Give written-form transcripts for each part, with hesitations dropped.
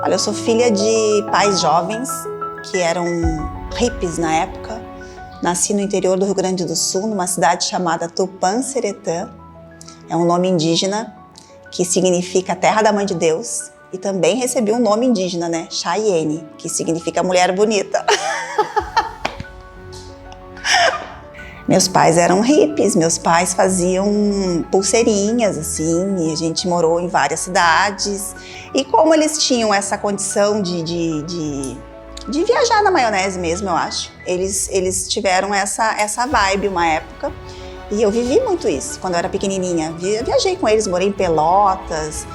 Olha, eu sou filha de pais jovens que eram hippies na época. Nasci no interior do Rio Grande do Sul, numa cidade chamada Tupã-Seretã. É um nome indígena que significa Terra da Mãe de Deus. E também recebi um nome indígena, né? Chayenne, que significa mulher bonita. Meus pais eram hippies, meus pais faziam pulseirinhas, assim, e a gente morou em várias cidades. E como eles tinham essa condição de viajar na maionese mesmo, eu acho, eles tiveram essa vibe uma época. E eu vivi muito isso quando eu era pequenininha. Viajei com eles, morei em Pelotas.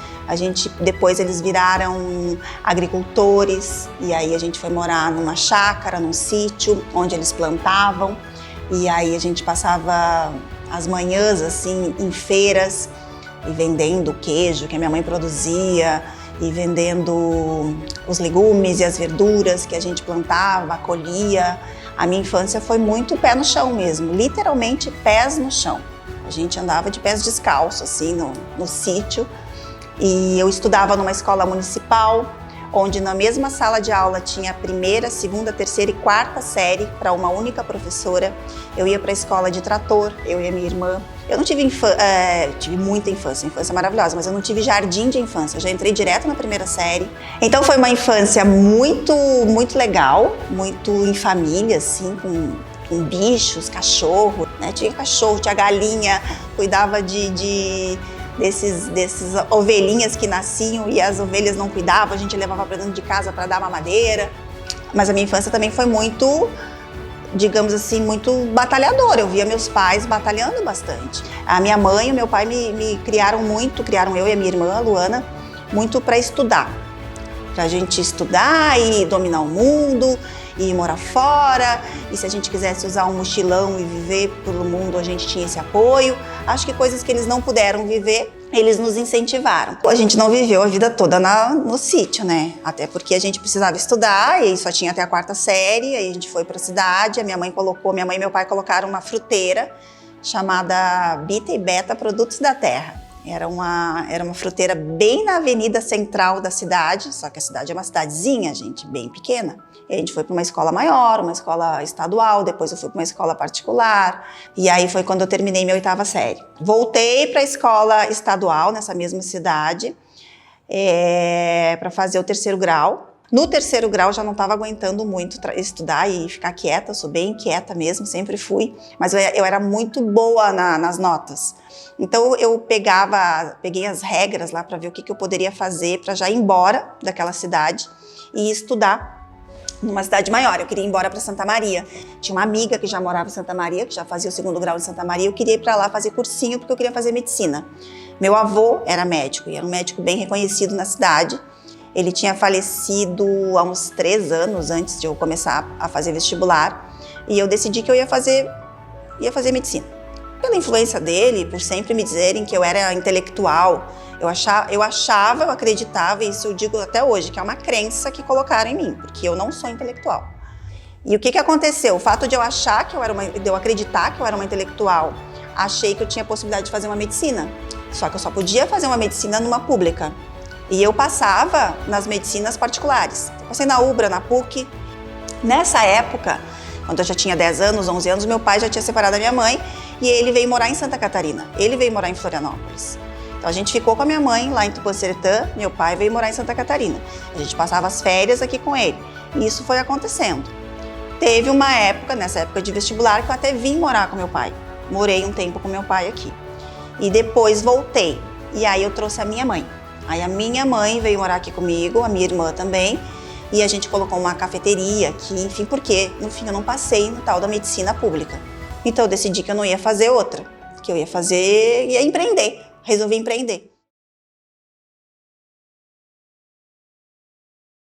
Depois eles viraram agricultores e aí a gente foi morar numa chácara, num sítio onde eles plantavam. E aí a gente passava as manhãs assim em feiras e vendendo o queijo que a minha mãe produzia e vendendo os legumes e as verduras que a gente plantava, colhia. A minha infância foi muito pé no chão mesmo, literalmente pés no chão. A gente andava de pés descalços assim no sítio. E eu estudava numa escola municipal, onde na mesma sala de aula tinha a primeira, segunda, terceira e quarta série para uma única professora. Eu ia para a escola de trator, eu e a minha irmã. Eu não tive tive muita infância maravilhosa, mas eu não tive jardim de infância. Eu já entrei direto na primeira série. Então foi uma infância muito, muito legal, muito em família, assim, com bichos, cachorro, né? Tinha cachorro, tinha galinha, cuidava desses ovelhinhas que nasciam e as ovelhas não cuidavam, a gente levava para dentro de casa para dar mamadeira. Mas a minha infância também foi muito, digamos assim, muito batalhadora. Eu via meus pais batalhando bastante. A minha mãe e o meu pai me criaram eu e a minha irmã, a Luana, muito para estudar. Pra gente estudar e dominar o mundo, e morar fora, e se a gente quisesse usar um mochilão e viver pelo mundo, a gente tinha esse apoio. Acho que coisas que eles não puderam viver, eles nos incentivaram. A gente não viveu a vida toda no sítio, né? Até porque a gente precisava estudar, e aí só tinha até a quarta série, aí a gente foi pra cidade, minha mãe e meu pai colocaram uma fruteira chamada Bita e Beta Produtos da Terra. Era uma fruteira bem na avenida central da cidade, só que a cidade é uma cidadezinha, gente, bem pequena. E a gente foi para uma escola maior, uma escola estadual, depois eu fui para uma escola particular. E aí foi quando eu terminei minha 8ª série. Voltei para a escola estadual, nessa mesma cidade, para fazer o 3º grau. No 3º grau já não estava aguentando muito estudar e ficar quieta, eu sou bem inquieta mesmo, sempre fui. Mas eu era muito boa nas notas. Então eu peguei as regras lá para ver o que eu poderia fazer para já ir embora daquela cidade e estudar numa cidade maior. Eu queria ir embora para Santa Maria. Tinha uma amiga que já morava em Santa Maria, que já fazia o 2º grau em Santa Maria. Eu queria ir para lá fazer cursinho porque eu queria fazer medicina. Meu avô era médico e era um médico bem reconhecido na cidade. Ele tinha falecido há uns 3 anos antes de eu começar a fazer vestibular e eu decidi que eu ia fazer medicina. Pela influência dele, por sempre me dizerem que eu era intelectual, eu acreditava, e isso eu digo até hoje, que é uma crença que colocaram em mim, porque eu não sou intelectual. E o que aconteceu? O fato de eu acreditar que eu era uma intelectual, achei que eu tinha a possibilidade de fazer uma medicina. Só que eu só podia fazer uma medicina numa pública. E eu passava nas medicinas particulares. Eu passei na UBRA, na PUC. Nessa época, quando eu já tinha 10 anos, 11 anos, meu pai já tinha separado da minha mãe e ele veio morar em Santa Catarina. Ele veio morar em Florianópolis. Então a gente ficou com a minha mãe lá em Tupã-Seretã, meu pai veio morar em Santa Catarina. A gente passava as férias aqui com ele. E isso foi acontecendo. Teve uma época, nessa época de vestibular, que eu até vim morar com meu pai. Morei um tempo com meu pai aqui. E depois voltei. E aí eu trouxe a minha mãe. Aí a minha mãe veio morar aqui comigo, a minha irmã também. E a gente colocou uma cafeteria aqui, enfim, porque no fim eu não passei no tal da medicina pública. Então eu decidi que eu não ia fazer outra, que eu ia empreender, resolvi empreender.